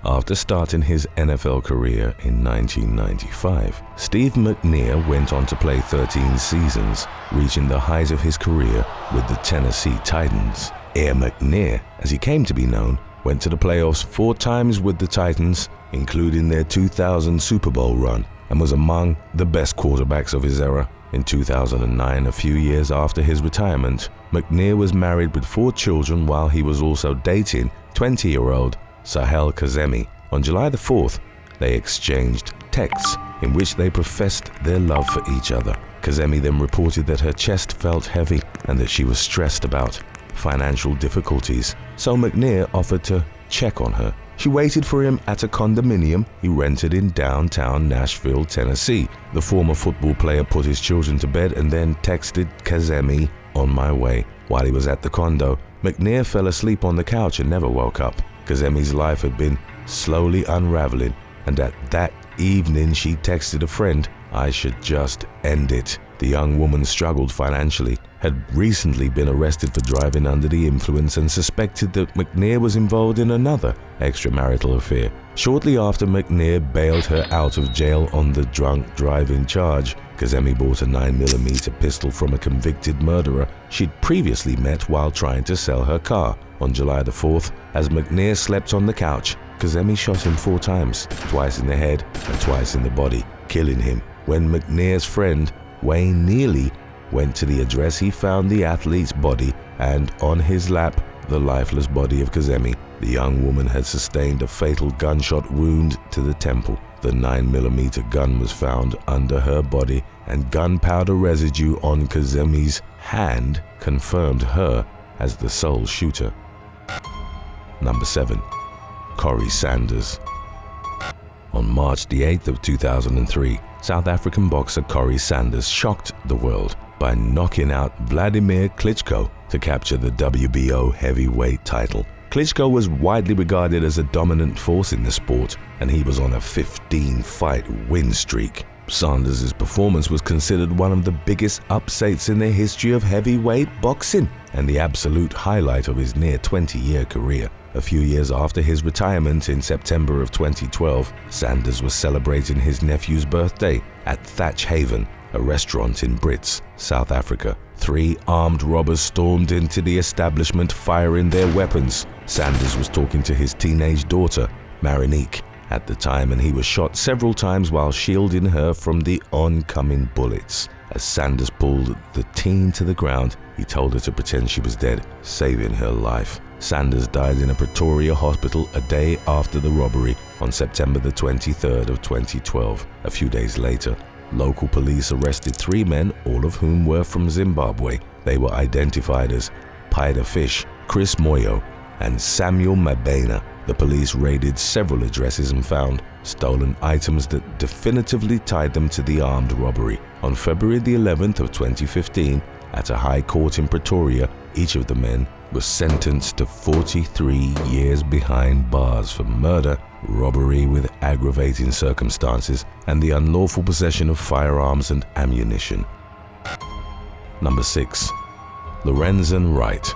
After starting his NFL career in 1995, Steve McNair went on to play 13 seasons, reaching the height of his career with the Tennessee Titans. Air McNair, as he came to be known, went to the playoffs 4 times with the Titans, including their 2000 Super Bowl run, and was among the best quarterbacks of his era. In 2009, a few years after his retirement, McNair was married with 4 children while he was also dating 20-year-old Sahel Kazemi. On July the 4th, they exchanged texts in which they professed their love for each other. Kazemi then reported that her chest felt heavy and that she was stressed about financial difficulties, so McNair offered to check on her. She waited for him at a condominium he rented in downtown Nashville, Tennessee. The former football player put his children to bed and then texted Kazemi, "On my way." While he was at the condo, McNair fell asleep on the couch and never woke up. Kazemi's life had been slowly unraveling, and at that evening she texted a friend, "I should just end it." The young woman struggled financially, had recently been arrested for driving under the influence, and suspected that McNair was involved in another extramarital affair. Shortly after McNair bailed her out of jail on the drunk driving charge, Kazemi bought a 9mm pistol from a convicted murderer she'd previously met while trying to sell her car. On July the 4th, as McNair slept on the couch, Kazemi shot him 4 times, twice in the head and twice in the body, killing him. When McNair's friend, Wayne Neely, went to the address, he found the athlete's body and on his lap the lifeless body of Kazemi. The young woman had sustained a fatal gunshot wound to the temple. The 9mm gun was found under her body, and gunpowder residue on Kazemi's hand confirmed her as the sole shooter. Number 7. Cory Sanders. On March the 8th of 2003, South African boxer Cory Sanders shocked the world by knocking out Vladimir Klitschko to capture the WBO heavyweight title. Klitschko was widely regarded as a dominant force in the sport, and he was on a 15-fight win streak. Sanders' performance was considered one of the biggest upsets in the history of heavyweight boxing and the absolute highlight of his near 20-year career. A few years after his retirement in September of 2012, Sanders was celebrating his nephew's birthday at Thatch Haven, a restaurant in Brits, South Africa. 3 armed robbers stormed into the establishment, firing their weapons. Sanders was talking to his teenage daughter, Marinique, at the time, and he was shot several times while shielding her from the oncoming bullets. As Sanders pulled the teen to the ground, he told her to pretend she was dead, saving her life. Sanders died in a Pretoria hospital a day after the robbery on September the 23rd of 2012. A few days later, local police arrested 3 men, all of whom were from Zimbabwe. They were identified as Peter Fish, Chris Moyo, and Samuel Mabena. The police raided several addresses and found stolen items that definitively tied them to the armed robbery. On February the 11th of 2015, at a high court in Pretoria, each of the men was sentenced to 43 years behind bars for murder, robbery with aggravating circumstances, and the unlawful possession of firearms and ammunition. Number 6. Lorenzen Wright.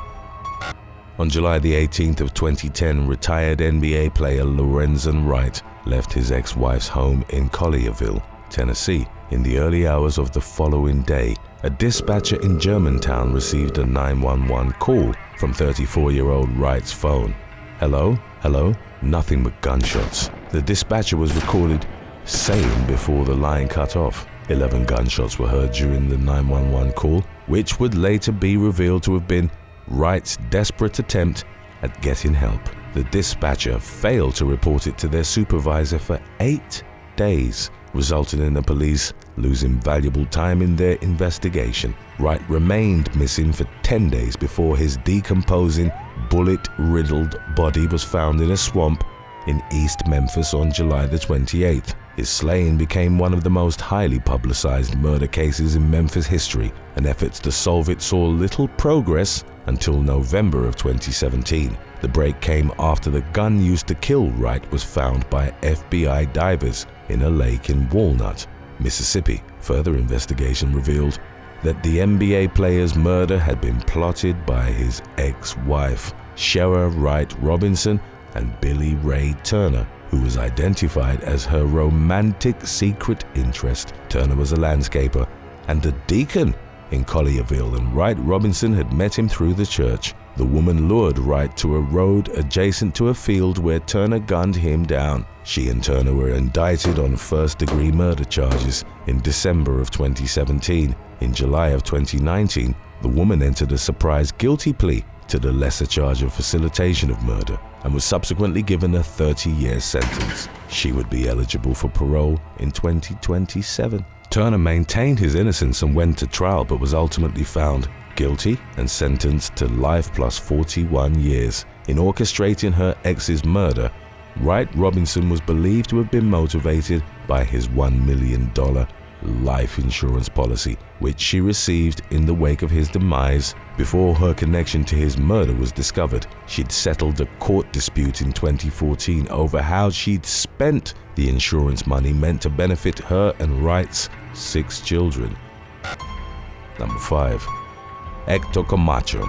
On July the 18th of 2010, retired NBA player Lorenzen Wright left his ex-wife's home in Collierville, Tennessee. In the early hours of the following day, a dispatcher in Germantown received a 911 call from 34-year-old Wright's phone. "Hello? Hello?" Nothing but gunshots. The dispatcher was recorded saying before the line cut off. 11 gunshots were heard during the 911 call, which would later be revealed to have been Wright's desperate attempt at getting help. The dispatcher failed to report it to their supervisor for 8 days, resulting in the police losing valuable time in their investigation. Wright remained missing for 10 days before his decomposing, bullet-riddled body was found in a swamp in East Memphis on July the 28th. His slaying became one of the most highly publicized murder cases in Memphis history, and efforts to solve it saw little progress until November of 2017. The break came after the gun used to kill Wright was found by FBI divers in a lake in Walnut, Mississippi. Further investigation revealed that the NBA player's murder had been plotted by his ex-wife, Shara Wright Robinson, and Billy Ray Turner, who was identified as her romantic secret interest. Turner was a landscaper and a deacon in Collierville, and Wright Robinson had met him through the church. The woman lured Wright to a road adjacent to a field where Turner gunned him down. She and Turner were indicted on first-degree murder charges in December of 2017. In July of 2019, the woman entered a surprise guilty plea to the lesser charge of facilitation of murder and was subsequently given a 30-year sentence. She would be eligible for parole in 2027. Turner maintained his innocence and went to trial, but was ultimately found guilty and sentenced to life plus 41 years. In orchestrating her ex's murder, Wright Robinson was believed to have been motivated by his $1 million life insurance policy, which she received in the wake of his demise. Before her connection to his murder was discovered, she'd settled a court dispute in 2014 over how she'd spent the insurance money meant to benefit her and Wright's 6 children. Number 5. Ecto Kamacho.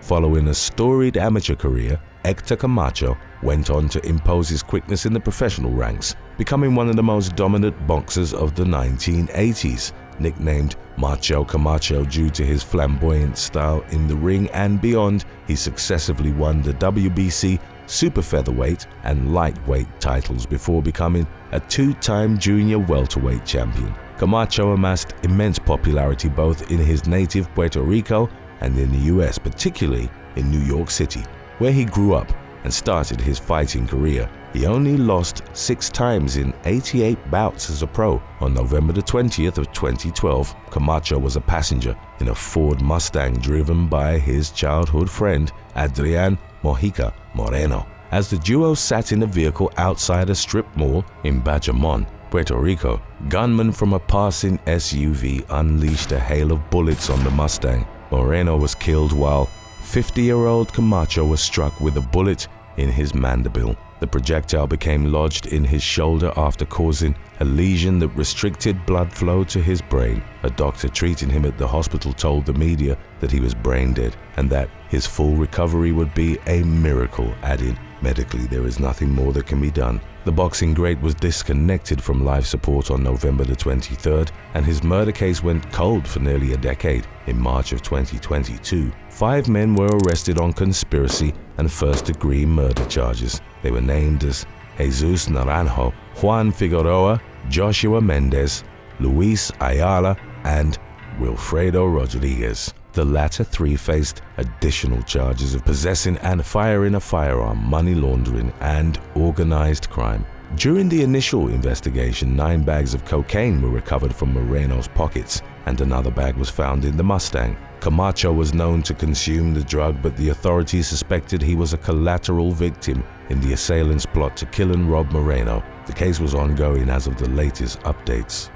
Following a storied amateur career, Ecto Kamacho went on to impose his quickness in the professional ranks, becoming one of the most dominant boxers of the 1980s. Nicknamed Macho Camacho due to his flamboyant style in the ring and beyond, he successively won the WBC super featherweight and lightweight titles before becoming a 2-time junior welterweight champion. Camacho amassed immense popularity both in his native Puerto Rico and in the US, particularly in New York City, where he grew up and started his fighting career. He only lost 6 times in 88 bouts as a pro. On November the 20th of 2012, Camacho was a passenger in a Ford Mustang driven by his childhood friend, Adrian Mojica Moreno. As the duo sat in a vehicle outside a strip mall in Bayamon, Puerto Rico, gunmen from a passing SUV unleashed a hail of bullets on the Mustang. Moreno was killed while 50-year-old Camacho was struck with a bullet in his mandible. The projectile became lodged in his shoulder after causing a lesion that restricted blood flow to his brain. A doctor treating him at the hospital told the media that he was brain dead and that his full recovery would be a miracle, adding, "Medically, there is nothing more that can be done." The boxing great was disconnected from life support on November the 23rd, and his murder case went cold for nearly a decade. In March of 2022, 5 men were arrested on conspiracy and first-degree murder charges. They were named as Jesus Naranjo, Juan Figueroa, Joshua Mendez, Luis Ayala, and Wilfredo Rodriguez. The latter 3 faced additional charges of possessing and firing a firearm, money laundering, and organized crime. During the initial investigation, 9 bags of cocaine were recovered from Moreno's pockets, and another bag was found in the Mustang. Camacho was known to consume the drug, but the authorities suspected he was a collateral victim in the assailant's plot to kill and rob Moreno. The case was ongoing as of the latest updates.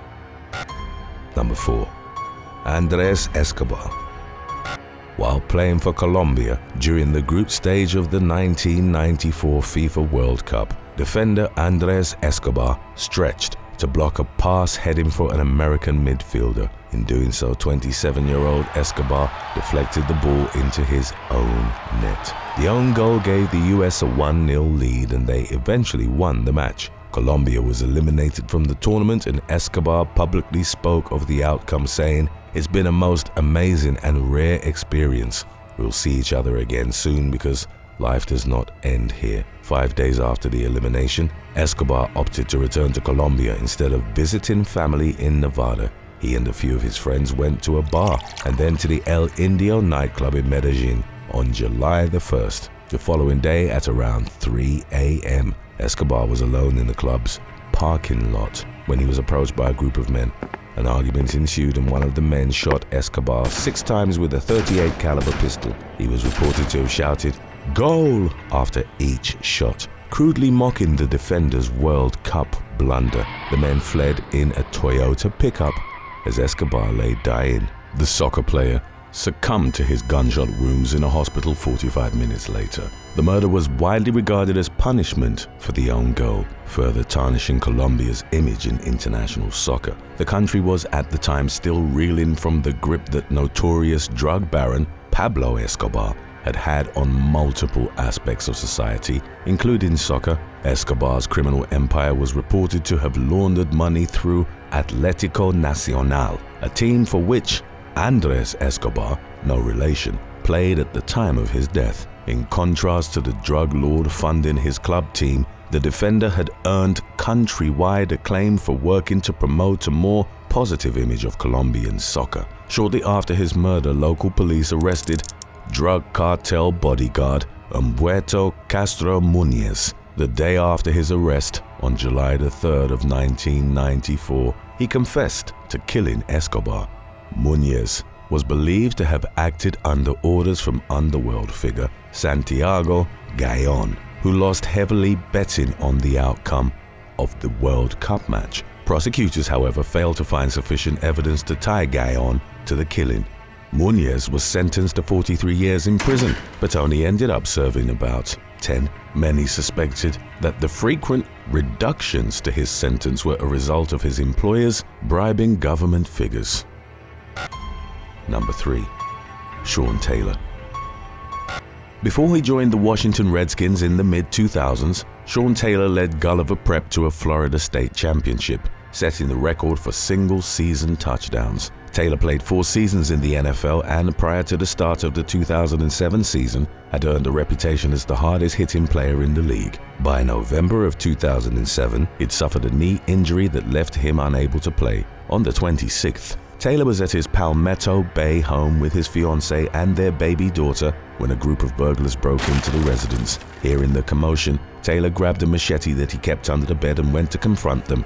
Number 4. Andres Escobar. While playing for Colombia during the group stage of the 1994 FIFA World Cup, defender Andres Escobar stretched to block a pass heading for an American midfielder. In doing so, 27-year-old Escobar deflected the ball into his own net. The own goal gave the US a 1-0 lead, and they eventually won the match. Colombia was eliminated from the tournament, and Escobar publicly spoke of the outcome, saying, "It's been a most amazing and rare experience. We'll see each other again soon because life does not end here." 5 days after the elimination, Escobar opted to return to Colombia instead of visiting family in Nevada. He and a few of his friends went to a bar and then to the El Indio nightclub in Medellin on July the 1st. The following day at around 3 a.m., Escobar was alone in the club's parking lot when he was approached by a group of men. An argument ensued and one of the men shot Escobar 6 times with a .38 caliber pistol. He was reported to have shouted, "Goal!" after each shot, crudely mocking the defender's World Cup blunder. The men fled in a Toyota pickup as Escobar lay dying. The soccer player succumbed to his gunshot wounds in a hospital 45 minutes later. The murder was widely regarded as punishment for the own goal, further tarnishing Colombia's image in international soccer. The country was at the time still reeling from the grip that notorious drug baron Pablo Escobar had had on multiple aspects of society, including soccer. Escobar's criminal empire was reported to have laundered money through Atlético Nacional, a team for which Andrés Escobar, no relation, played at the time of his death. In contrast to the drug lord funding his club team, the defender had earned countrywide acclaim for working to promote a more positive image of Colombian soccer. Shortly after his murder, local police arrested drug cartel bodyguard Humberto Castro Muñez. The day after his arrest, on July the 3rd of 1994, he confessed to killing Escobar. Muñez was believed to have acted under orders from underworld figure Santiago Gayon, who lost heavily betting on the outcome of the World Cup match. Prosecutors, however, failed to find sufficient evidence to tie Gayon to the killing. Muñez was sentenced to 43 years in prison, but only ended up serving about 10. Many suspected that the frequent reductions to his sentence were a result of his employers bribing government figures. Number 3. Shawn Taylor. Before he joined the Washington Redskins in the mid-2000s, Shawn Taylor led Gulliver Prep to a Florida state championship, setting the record for single-season touchdowns. Taylor played 4 seasons in the NFL and, prior to the start of the 2007 season, had earned a reputation as the hardest-hitting player in the league. By November of 2007, he'd suffered a knee injury that left him unable to play. On the 26th, Taylor was at his Palmetto Bay home with his fiancée and their baby daughter when a group of burglars broke into the residence. Hearing the commotion, Taylor grabbed a machete that he kept under the bed and went to confront them.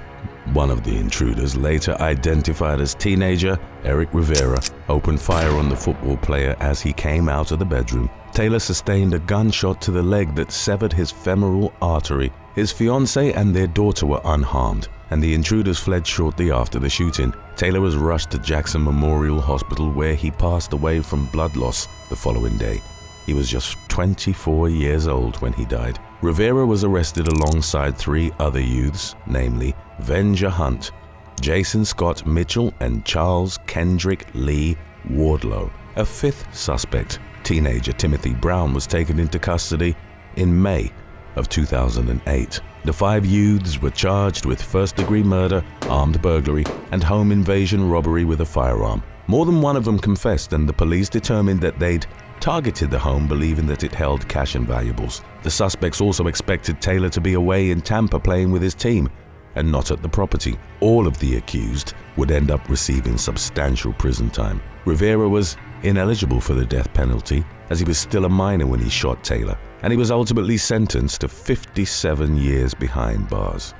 One of the intruders, later identified as teenager Eric Rivera, opened fire on the football player as he came out of the bedroom. Taylor sustained a gunshot to the leg that severed his femoral artery. His fiancée and their daughter were unharmed, and the intruders fled shortly after the shooting. Taylor was rushed to Jackson Memorial Hospital, where he passed away from blood loss the following day. He was just 24 years old when he died. Rivera was arrested alongside 3 other youths, namely Venger Hunt, Jason Scott Mitchell, and Charles Kendrick Lee Wardlow. A 5th suspect, teenager Timothy Brown, was taken into custody in May of 2008. The 5 youths were charged with first-degree murder, armed burglary, and home invasion robbery with a firearm. More than one of them confessed, and the police determined that they'd targeted the home, believing that it held cash and valuables. The suspects also expected Taylor to be away in Tampa playing with his team and not at the property. All of the accused would end up receiving substantial prison time. Rivera was ineligible for the death penalty as he was still a minor when he shot Taylor, and he was ultimately sentenced to 57 years behind bars.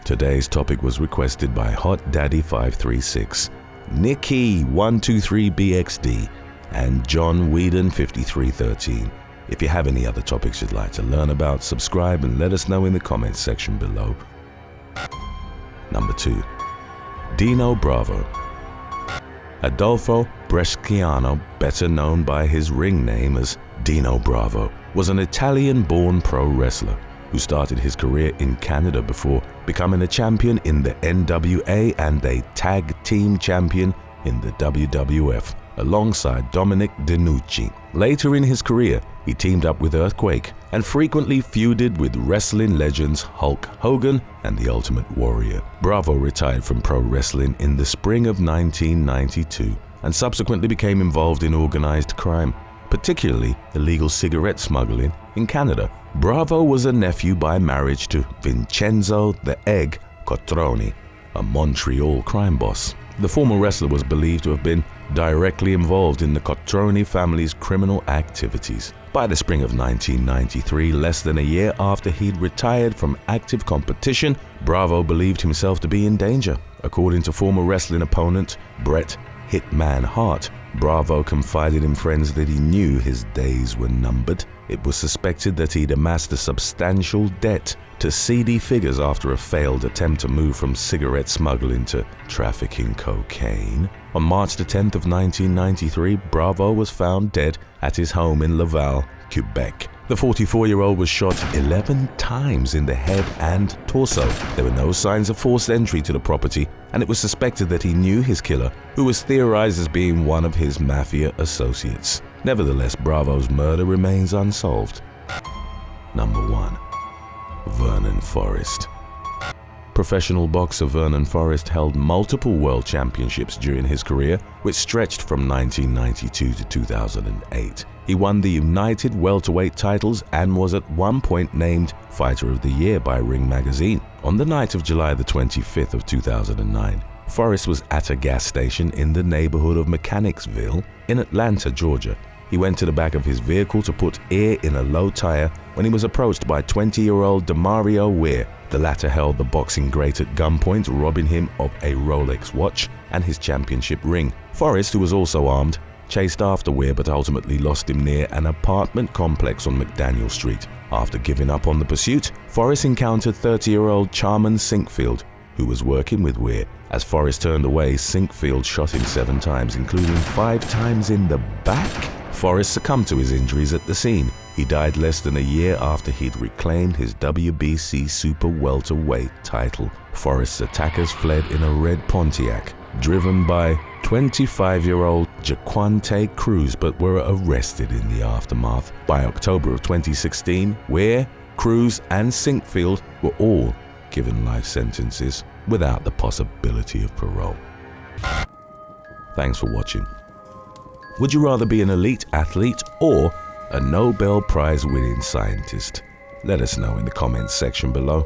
Today's topic was requested by Hot Daddy 536, Nikki 123BXD, and John Whedon 5313. If you have any other topics you'd like to learn about, subscribe and let us know in the comments section below. Number 2. Dino Bravo. Adolfo Bresciano, better known by his ring name as Dino Bravo, was an Italian-born pro wrestler who started his career in Canada before becoming a champion in the NWA and a tag team champion in the WWF, alongside Dominic DeNucci. Later in his career, he teamed up with Earthquake and frequently feuded with wrestling legends Hulk Hogan and the Ultimate Warrior. Bravo retired from pro wrestling in the spring of 1992 and subsequently became involved in organized crime, particularly illegal cigarette smuggling in Canada. Bravo was a nephew by marriage to Vincenzo the Egg Cotroni, a Montreal crime boss. The former wrestler was believed to have been directly involved in the Cotroni family's criminal activities. By the spring of 1993, less than a year after he'd retired from active competition, Bravo believed himself to be in danger. According to former wrestling opponent Bret Hitman Hart, Bravo confided in friends that he knew his days were numbered. It was suspected that he'd amassed a substantial debt to seedy figures after a failed attempt to move from cigarette smuggling to trafficking cocaine. On March the 10th of 1993, Bravo was found dead at his home in Laval, Quebec. The 44-year-old was shot 11 times in the head and torso. There were no signs of forced entry to the property, and it was suspected that he knew his killer, who was theorized as being one of his mafia associates. Nevertheless, Bravo's murder remains unsolved. Number 1. Vernon Forest. Professional boxer Vernon Forest held multiple world championships during his career, which stretched from 1992 to 2008. He won the United Welterweight titles and was at one point named Fighter of the Year by Ring Magazine. On the night of July the 25th of 2009, Forrest was at a gas station in the neighborhood of Mechanicsville in Atlanta, Georgia. He went to the back of his vehicle to put air in a low tire when he was approached by 20-year-old Demario Weir. The latter held the boxing great at gunpoint, robbing him of a Rolex watch and his championship ring. Forrest, who was also armed, chased after Weir but ultimately lost him near an apartment complex on McDaniel Street. After giving up on the pursuit, Forrest encountered 30-year-old Charman Sinkfield, who was working with Weir. As Forrest turned away, Sinkfield shot him 7 times, including 5 times in the back. Forrest succumbed to his injuries at the scene. He died less than a year after he'd reclaimed his WBC Super Welterweight title. Forrest's attackers fled in a red Pontiac, driven by 25-year-old Jaquante Cruz, but were arrested in the aftermath. By October of 2016, Weir, Cruz, and Sinkfield were all given life sentences without the possibility of parole. Thanks for watching. Would you rather be an elite athlete or a Nobel Prize winning scientist? Let us know in the comments section below.